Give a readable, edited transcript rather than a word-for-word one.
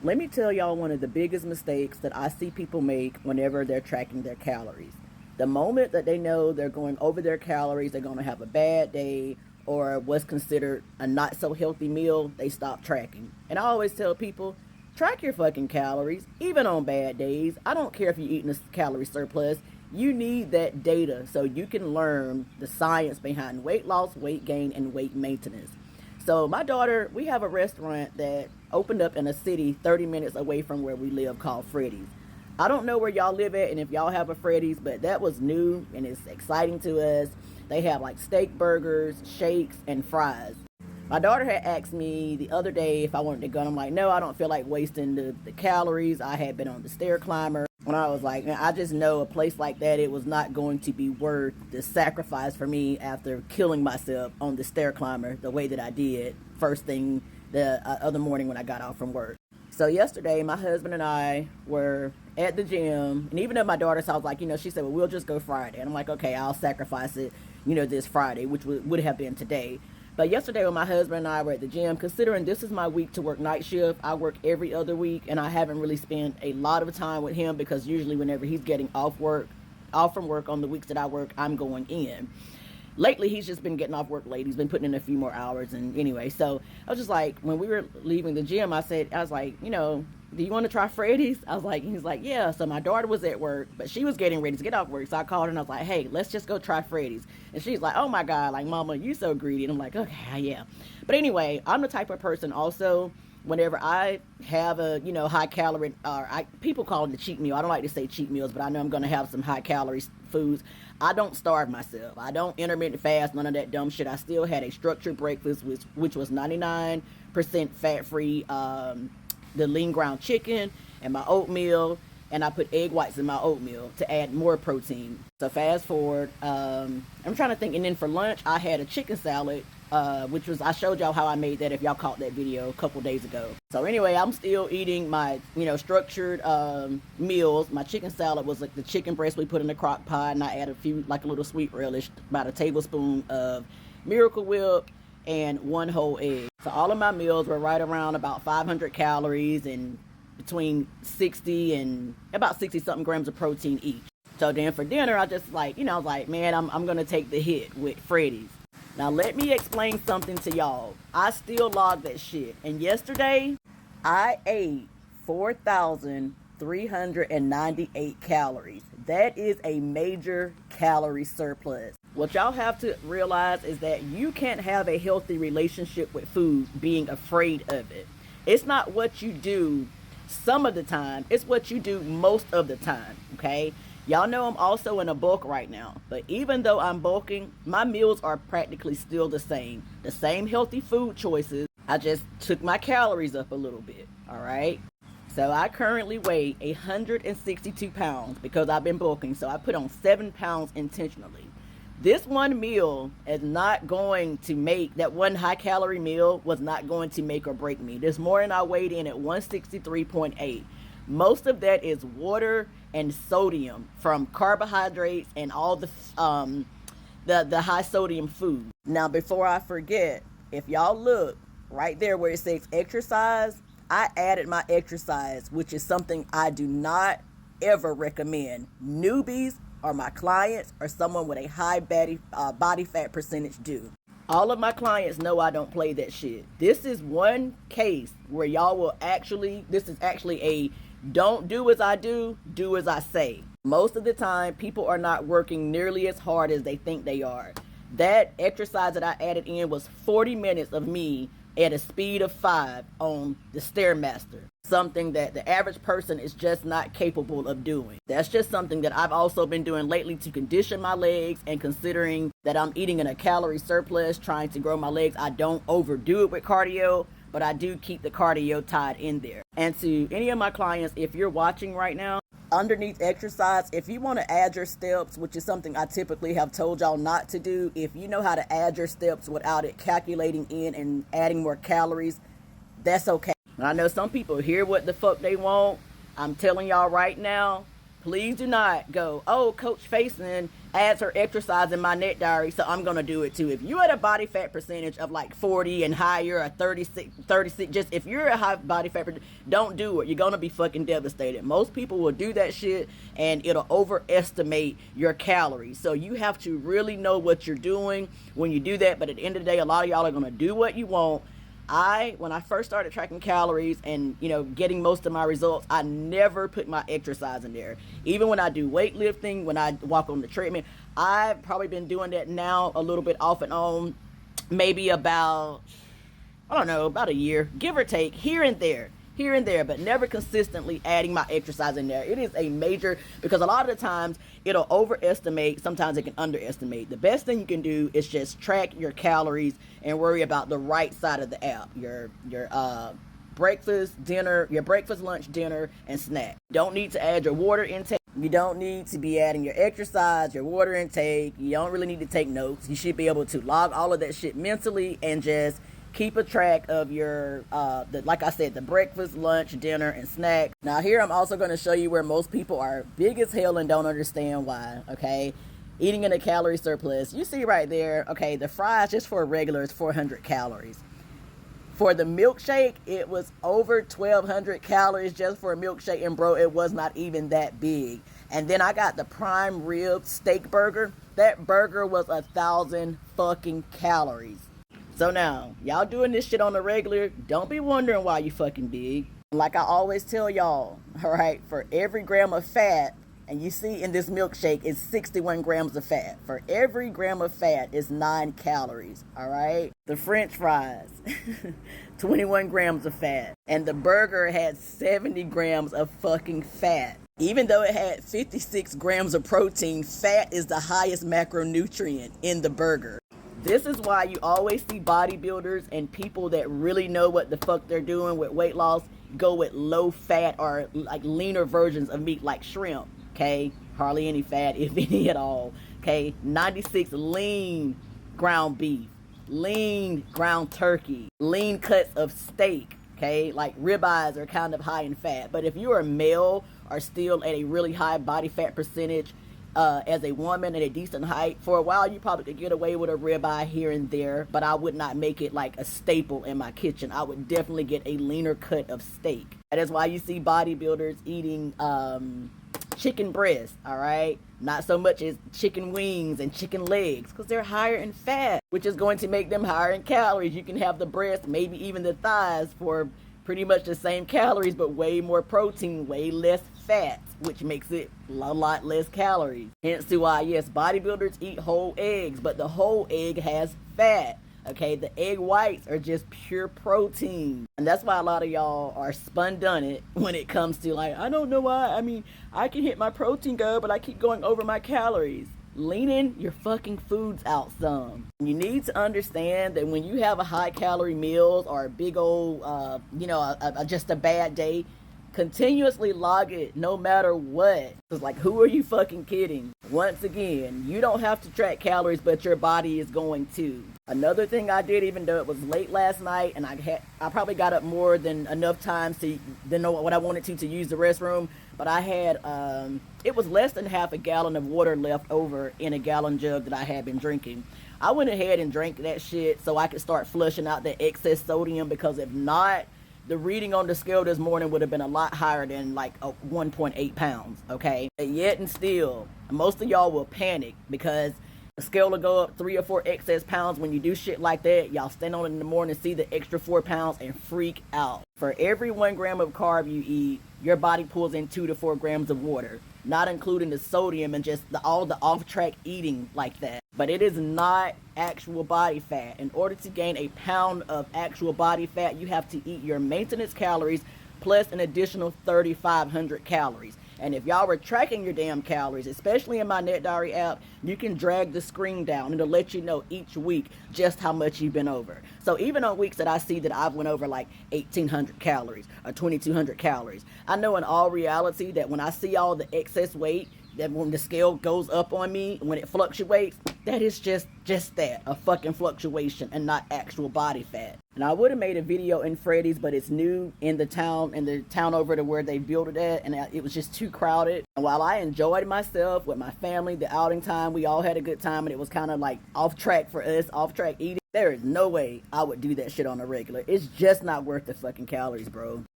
Let me tell y'all one of the biggest mistakes that I see people make whenever they're tracking their calories. The moment that they know they're going over their calories, they're going to have a bad day or what's considered a not so healthy meal, they stop tracking. And I always tell people, track your fucking calories, even on bad days. I don't care if you're eating a calorie surplus. You need that data so you can learn the science behind weight loss, weight gain, and weight maintenance. So my daughter, we have a restaurant that opened up in a city 30 minutes away from where we live called Freddy's. I don't know where y'all live at and if y'all have a Freddy's, but that was new and it's exciting to us. They have like steak burgers, shakes, and fries. My daughter had asked me the other day if I wanted to go, and I'm like, no, I don't feel like wasting the calories. I had been on the stair climber, and I was like, man, I just know a place like that, it was not going to be worth the sacrifice for me after killing myself on the stair climber the way that I did first thing the other morning when I got off from work. So yesterday, my husband and I were at the gym, and even though my daughter, so I was like, she said, well, we'll just go Friday. And I'm like, okay, I'll sacrifice it, this Friday, which would have been today. But yesterday when my husband and I were at the gym, considering this is my week to work night shift, I work every other week, and I haven't really spent a lot of time with him because usually whenever he's getting off from work on the weeks that I work, I'm going in. Lately, he's just been getting off work late. He's been putting in a few more hours. And anyway, so I was just like, when we were leaving the gym, I was like, do you want to try Freddy's? I was like, he's like, yeah. So my daughter was at work, but she was getting ready to get off work. So I called her and I was like, hey, let's just go try Freddy's. And she's like, oh my God, like, mama, you so greedy. And I'm like, okay, yeah. But anyway, I'm the type of person also, whenever I have a, high calorie, people call it a cheat meal. I don't like to say cheat meals, but I know I'm going to have some high calorie foods. I don't starve myself. I don't intermittent fast, none of that dumb shit. I still had a structured breakfast, which was 99% fat-free, the lean ground chicken and my oatmeal, and I put egg whites in my oatmeal to add more protein. So fast forward, I'm trying to think, and then for lunch, I had a chicken salad, which was, I showed y'all how I made that if y'all caught that video a couple days ago. So anyway, I'm still eating my, structured meals. My chicken salad was like the chicken breast we put in the crock pot, and I add a few, like a little sweet relish, about a tablespoon of Miracle Whip, and 1 whole egg. So all of my meals were right around about 500 calories and between 60 and about 60 something grams of protein each. So then for dinner, I just like, I was like, man, I'm going to take the hit with Freddy's. Now let me explain something to y'all. I still log that shit. And yesterday, I ate 4,398 calories. That is a major calorie surplus. What y'all have to realize is that you can't have a healthy relationship with food being afraid of it. It's not what you do some of the time, it's what you do most of the time, okay? Y'all know I'm also in a bulk right now, but even though I'm bulking, my meals are practically still the same. The same healthy food choices. I just took my calories up a little bit, all right? So I currently weigh 162 pounds because I've been bulking, so I put on 7 pounds intentionally. This one meal is not going to make, that one high calorie meal was not going to make or break me. This morning I weighed in at 163.8. Most of that is water and sodium from carbohydrates and all the high sodium food. Now before I forget, if y'all look right there where it says exercise, I added my exercise, which is something I do not ever recommend. Newbies or my clients or someone with a high body fat percentage do. All of my clients know I don't play that shit. This is one case where y'all will this is actually a don't do as I do as I say. Most of the time, people are not working nearly as hard as they think they are. That exercise that I added in was 40 minutes of me at a speed of 5 on the Stairmaster. Something that the average person is just not capable of doing. That's just something that I've also been doing lately to condition my legs, and considering that I'm eating in a calorie surplus, trying to grow my legs, I don't overdo it with cardio, but I do keep the cardio tied in there. And to any of my clients, if you're watching right now, underneath exercise, if you want to add your steps, which is something I typically have told y'all not to do, if you know how to add your steps without it calculating in and adding more calories, that's okay. I know some people hear what the fuck they want. I'm telling y'all right now, please do not go, oh, Coach Faison adds her exercise in my net diary, so I'm gonna do it too. If you're at a body fat percentage of like 40 and higher, or 36, just if you're a high body fat percentage, don't do it. You're gonna be fucking devastated. Most people will do that shit and it'll overestimate your calories. So you have to really know what you're doing when you do that. But at the end of the day, a lot of y'all are gonna do what you want. When I first started tracking calories and, getting most of my results, I never put my exercise in there. Even when I do weightlifting, when I walk on the treadmill, I've probably been doing that now a little bit off and on, maybe about a year, give or take, here and there, but never consistently adding my exercise in there. It is a major, because a lot of the times it'll overestimate, sometimes it can underestimate. The best thing you can do is just track your calories and worry about the right side of the app. Your breakfast, lunch, dinner, and snack. You don't need to add your water intake. You don't need to be adding your exercise, your water intake. You don't really need to take notes. You should be able to log all of that shit mentally and just keep a track of your, like I said, the breakfast, lunch, dinner, and snack. Now here I'm also going to show you where most people are big as hell and don't understand why, okay? Eating in a calorie surplus. You see right there, okay, the fries just for a regular is 400 calories. For the milkshake, it was over 1,200 calories just for a milkshake, and bro, it was not even that big. And then I got the prime rib steak burger. That burger was 1,000 fucking calories. So now, y'all doing this shit on the regular, don't be wondering why you fucking big. Like I always tell y'all, alright, for every gram of fat, and you see in this milkshake, it's 61 grams of fat. For every gram of fat is 9 calories, alright? The french fries, 21 grams of fat. And the burger had 70 grams of fucking fat. Even though it had 56 grams of protein, fat is the highest macronutrient in the burger. This is why you always see bodybuilders and people that really know what the fuck they're doing with weight loss go with low fat or like leaner versions of meat like shrimp, okay? Hardly any fat, if any at all, okay? 96 lean ground beef, lean ground turkey, lean cuts of steak, okay? Like ribeyes are kind of high in fat. But if you're a male or still at a really high body fat percentage, as a woman at a decent height, for a while you probably could get away with a ribeye here and there, but I would not make it like a staple in my kitchen. I would definitely get a leaner cut of steak. That is why you see bodybuilders eating chicken breast, all right? Not so much as chicken wings and chicken legs, because they're higher in fat, which is going to make them higher in calories. You can have the breast, maybe even the thighs, for pretty much the same calories, but way more protein, way less fat, which makes it a lot less calories. Hence to why, yes, bodybuilders eat whole eggs, but the whole egg has fat. Okay, the egg whites are just pure protein. And that's why a lot of y'all are spun done it when it comes to like, I don't know why. I mean, I can hit my protein goal, but I keep going over my calories. Leaning your fucking foods out some. You need to understand that when you have a high calorie meals or a big old, just a bad day, continuously log it no matter what. It's like, who are you fucking kidding? Once again, you don't have to track calories, but your body is going to. Another thing I did, even though it was late last night and I probably got up more than enough times than know what I wanted to use the restroom, but I had it was less than half a gallon of water left over in a gallon jug that I had been drinking. I went ahead and drank that shit so I could start flushing out the excess sodium, because if not, the reading on the scale this morning would have been a lot higher than like 1.8 pounds, okay? And yet and still, most of y'all will panic because the scale will go up 3 or 4 excess pounds when you do shit like that. Y'all stand on it in the morning, see the extra 4 pounds, and freak out. For every 1 gram of carb you eat, your body pulls in 2 to 4 grams of water, not including the sodium and just all the off-track eating like that. But it is not actual body fat. In order to gain a pound of actual body fat, you have to eat your maintenance calories plus an additional 3,500 calories. And if y'all were tracking your damn calories, especially in my Net Diary app, you can drag the screen down and it'll let you know each week just how much you've been over. So even on weeks that I see that I've went over like 1,800 calories or 2,200 calories, I know in all reality that when I see all the excess weight that when the scale goes up on me, when it fluctuates, that is just that, a fucking fluctuation and not actual body fat. And I would have made a video in Freddy's, but it's new in the town over to where they built it at, and it was just too crowded. And while I enjoyed myself with my family, the outing time, we all had a good time, and it was kind of like off track for us, off track eating. There is no way I would do that shit on a regular. It's just not worth the fucking calories, bro.